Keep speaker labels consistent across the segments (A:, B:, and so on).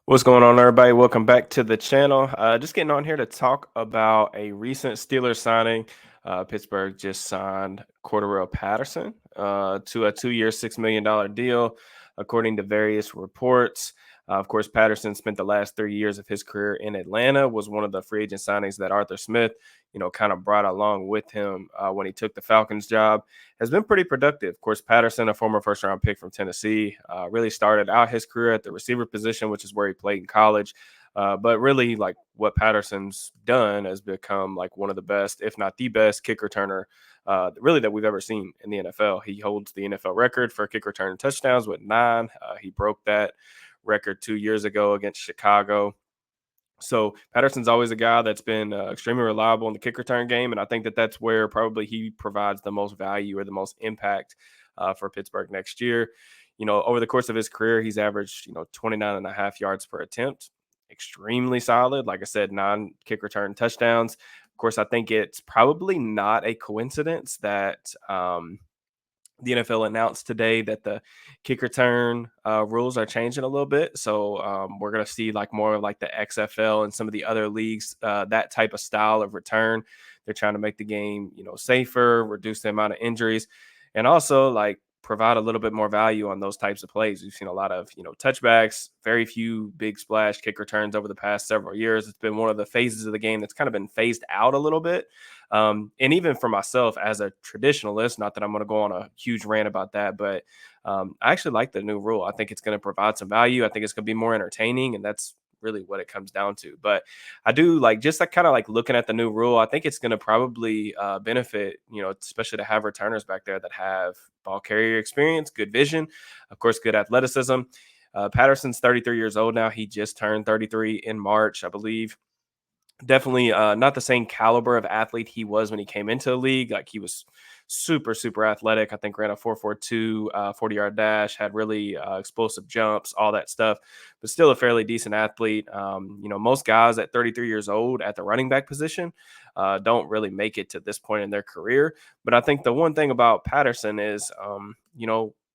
A: What's going on, everybody? Welcome back to the channel. Just getting on here to talk about a recent Steelers signing. Pittsburgh just signed Cordarrelle Patterson to a 2-year, $6 million deal, according to various reports. Of course, Patterson spent the last 3 years of his career in Atlanta, was one of the free agent signings that Arthur Smith, kind of brought along with him when he took the Falcons job. Has been pretty productive. Of course, Patterson, a former first-round pick from Tennessee, really started out his career at the receiver position, which is where he played in college. But really, like what Patterson's done has become like one of the best, if not the best, kick returner really that we've ever seen in the NFL. He holds the NFL record for kick return touchdowns with 9. He broke that record 2 years ago against Chicago. So Patterson's always a guy that's been extremely reliable in the kick return game, and I think that that's where probably he provides the most value or the most impact for Pittsburgh next year. Over the course of his career, he's averaged 29 and a half yards per attempt, extremely solid. Like I said, 9 kick return touchdowns. Of course, I think it's probably not a coincidence that the NFL announced today that the kick return rules are changing a little bit. So we're going to see like more of like the XFL and some of the other leagues, that type of style of return. They're trying to make the game, safer, reduce the amount of injuries, and also like provide a little bit more value on those types of plays. We've seen a lot of, touchbacks, very few big splash kick returns over the past several years. It's been one of the phases of the game that's kind of been phased out a little bit. And even for myself as a traditionalist, not that I'm going to go on a huge rant about that, but I actually like the new rule. I think it's going to provide some value. I think it's going to be more entertaining, and that's really what it comes down to. But I do like just like kind of like looking at the new rule. I think it's going to probably benefit, especially to have returners back there that have ball carrier experience, good vision, of course, good athleticism. Patterson's 33 years old now. He just turned 33 in March, I believe. Definitely not the same caliber of athlete he was when he came into the league. Like he was super, super athletic. I think ran a 4.42 40-yard dash, had really explosive jumps, all that stuff, but still a fairly decent athlete. Most guys at 33 years old at the running back position don't really make it to this point in their career. But I think the one thing about Patterson is,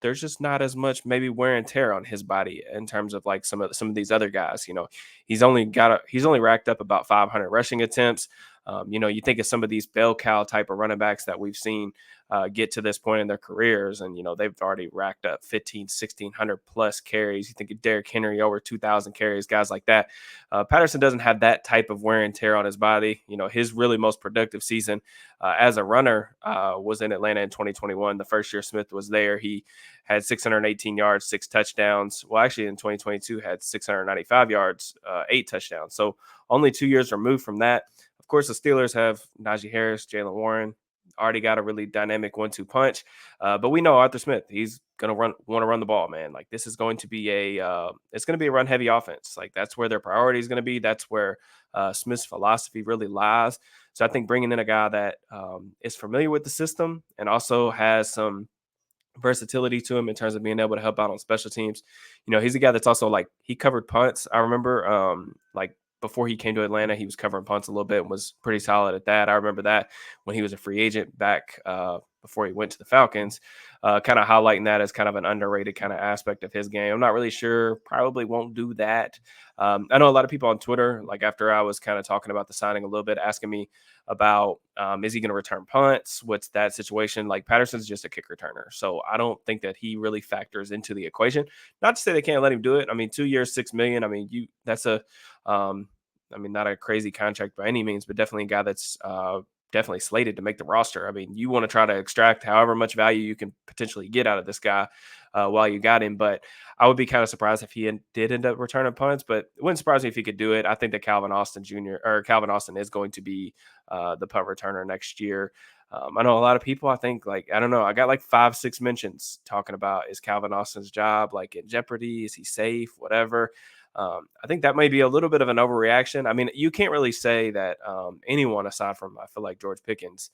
A: there's just not as much maybe wear and tear on his body in terms of like some of these other guys. He's only racked up about 500 rushing attempts. You think of some of these bell cow type of running backs that we've seen get to this point in their careers, and they've already racked up 1,600 plus carries. You think of Derrick Henry over 2,000 carries, guys like that. Patterson doesn't have that type of wear and tear on his body. His really most productive season as a runner was in Atlanta in 2021. The first year Smith was there, he had 618 yards, 6 touchdowns. Well, actually in 2022 had 695 yards, 8 touchdowns. So only 2 years removed from that. Of course, the Steelers have Najee Harris, Jalen Warren, already got a really dynamic 1-2 punch. But we know Arthur Smith, he's gonna want to run the ball, man. Like this is going to be it's going to be a run heavy offense. Like that's where their priority is going to be. That's where Smith's philosophy really lies. So I think bringing in a guy that is familiar with the system and also has some versatility to him in terms of being able to help out on special teams. He's a guy that's also like he covered punts. I remember like before he came to Atlanta, he was covering punts a little bit and was pretty solid at that. I remember that when he was a free agent back before he went to the Falcons, kind of highlighting that as kind of an underrated kind of aspect of his game. I'm not really sure, probably won't do that. I know a lot of people on Twitter, like after I was kind of talking about the signing a little bit, asking me about is he going to return punts? What's that situation? Like Patterson's just a kick returner. So I don't think that he really factors into the equation. Not to say they can't let him do it. I mean, 2 years, $6 million. I mean, that's not a crazy contract by any means, but definitely a guy that's definitely slated to make the roster. I mean, you want to try to extract however much value you can potentially get out of this guy while you got him. But I would be kind of surprised if he did end up returning punts, but it wouldn't surprise me if he could do it. I think that Calvin Austin is going to be the punt returner next year. I know a lot of people, I think, like, I don't know, I got like 5-6 mentions talking about is Calvin Austin's job like in jeopardy? Is he safe? Whatever. I think that may be a little bit of an overreaction. I mean, you can't really say that anyone aside from, I feel like, George Pickens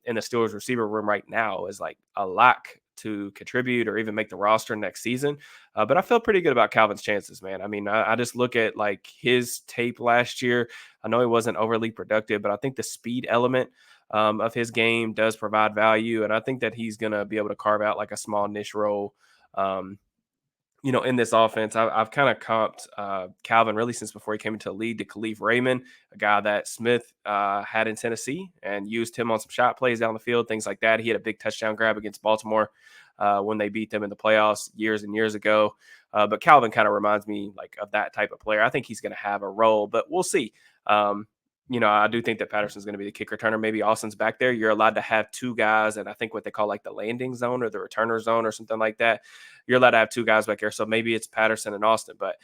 A: in the Steelers receiver room right now is like a lock to contribute or even make the roster next season. But I feel pretty good about Calvin's chances, man. I mean, I just look at like his tape last year. I know he wasn't overly productive, but I think the speed element of his game does provide value. And I think that he's going to be able to carve out like a small niche role in this offense, I've kind of comped Calvin really since before he came into the league to Khalif Raymond, a guy that Smith had in Tennessee and used him on some shot plays down the field, things like that. He had a big touchdown grab against Baltimore when they beat them in the playoffs years and years ago. But Calvin kind of reminds me like of that type of player. I think he's going to have a role, but we'll see. Um, I do think that Patterson's going to be the kick returner. Maybe Austin's back there. You're allowed to have two guys, and I think what they call like the landing zone or the returner zone or something like that. You're allowed to have two guys back there. So maybe it's Patterson and Austin. But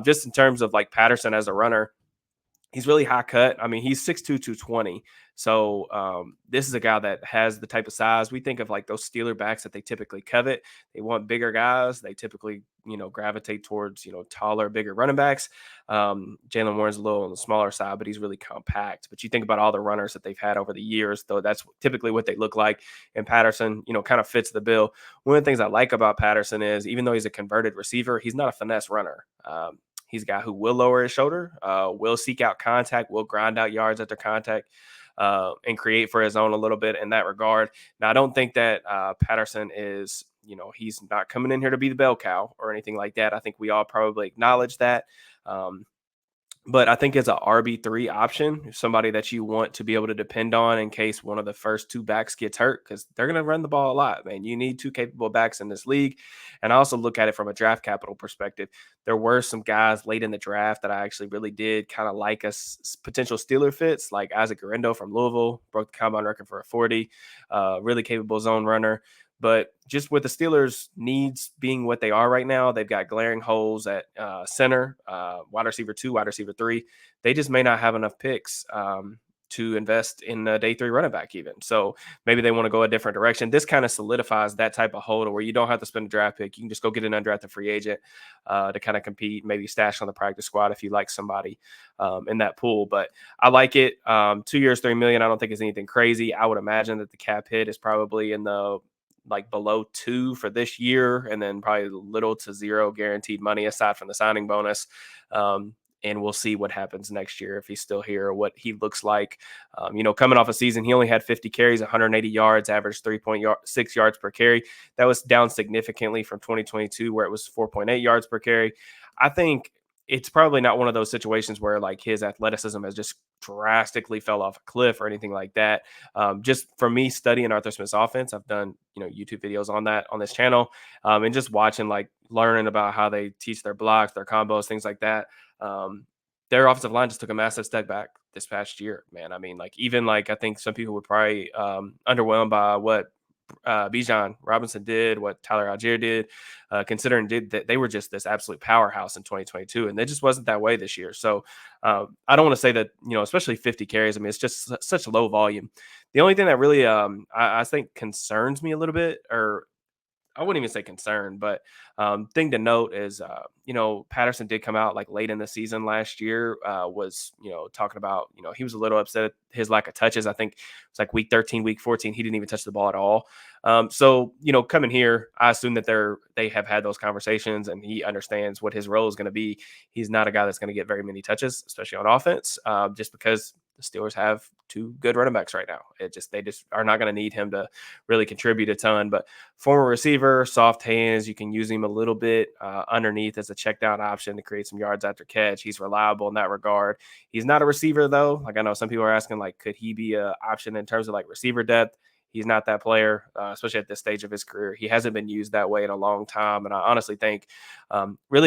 A: just in terms of like Patterson as a runner, he's really high cut. I mean, he's 6'2", 220. So this is a guy that has the type of size. We think of like those Steeler backs that they typically covet. They want bigger guys. They typically, gravitate towards, taller, bigger running backs. Jalen Warren's a little on the smaller side, but he's really compact. But you think about all the runners that they've had over the years, though that's typically what they look like. And Patterson, kind of fits the bill. One of the things I like about Patterson is even though he's a converted receiver, he's not a finesse runner. He's a guy who will lower his shoulder, will seek out contact, will grind out yards after contact, and create for his own a little bit in that regard. Now, I don't think that Patterson is, he's not coming in here to be the bell cow or anything like that. I think we all probably acknowledge that. Um, but I think as a RB3 option, somebody that you want to be able to depend on in case one of the first two backs gets hurt, because they're going to run the ball a lot, man. You need two capable backs in this league. And I also look at it from a draft capital perspective. There were some guys late in the draft that I actually really did kind of like as potential Steeler fits, like Isaac Garendo from Louisville, broke the combine record for a 40, really capable zone runner. But just with the Steelers' needs being what they are right now, they've got glaring holes at center, wide receiver 2, wide receiver 3. They just may not have enough picks to invest in a day 3 running back even. So maybe they want to go a different direction. This kind of solidifies that type of hold where you don't have to spend a draft pick. You can just go get an undrafted free agent to kind of compete, maybe stash on the practice squad if you like somebody in that pool. But I like it. 2 years, $3 million. I don't think it's anything crazy. I would imagine that the cap hit is probably in the like below 2 for this year, and then probably little to zero guaranteed money aside from the signing bonus. And we'll see what happens next year if he's still here or what he looks like. Coming off a season, he only had 50 carries, 180 yards, averaged 3.6 yards per carry. That was down significantly from 2022, where it was 4.8 yards per carry. I think it's probably not one of those situations where like his athleticism has just drastically fell off a cliff or anything like that. Just for me studying Arthur Smith's offense, I've done, YouTube videos on that on this channel, and just watching, like learning about how they teach their blocks, their combos, things like that. Their offensive line just took a massive step back this past year, man. I mean, like even like I think some people were probably underwhelmed by what Bijan Robinson did, what Tyler Algier did, considering that they were just this absolute powerhouse in 2022, and it just wasn't that way this year. So I don't want to say that, especially 50 carries. I mean, it's just such low volume. The only thing that really I think concerns me a little bit, or I wouldn't even say concern, but thing to note is, Patterson did come out like late in the season last year, was, talking about, he was a little upset at his lack of touches. I think it's like week 13, week 14, he didn't even touch the ball at all. So, coming here, I assume that they have had those conversations and he understands what his role is going to be. He's not a guy that's going to get very many touches, especially on offense, just because the Steelers have two good running backs right now. They just are not going to need him to really contribute a ton. But former receiver, soft hands, you can use him a little bit underneath as a check down option to create some yards after catch. He's reliable in that regard. He's not a receiver though. Like I know some people are asking, like, could he be an option in terms of like receiver depth? He's not that player, especially at this stage of his career. He hasn't been used that way in a long time. And I honestly think, I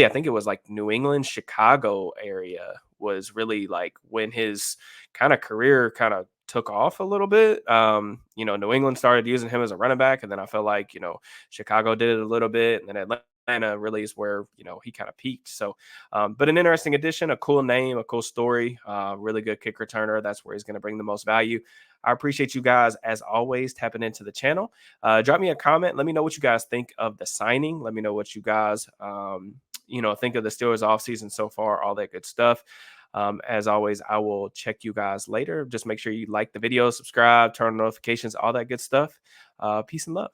A: think it was like New England, Chicago area was really like when his kind of career kind of took off a little bit. New England started using him as a running back. And then I felt like, Chicago did it a little bit. And then Atlanta really is where, he kind of peaked. So, but an interesting addition, a cool name, a cool story, really good kick returner. That's where he's going to bring the most value. I appreciate you guys, as always, tapping into the channel. Drop me a comment. Let me know what you guys think of the signing. Let me know what you guys, think of the Steelers offseason so far, all that good stuff. As always, I will check you guys later. Just make sure you like the video, subscribe, turn on notifications, all that good stuff. Peace and love.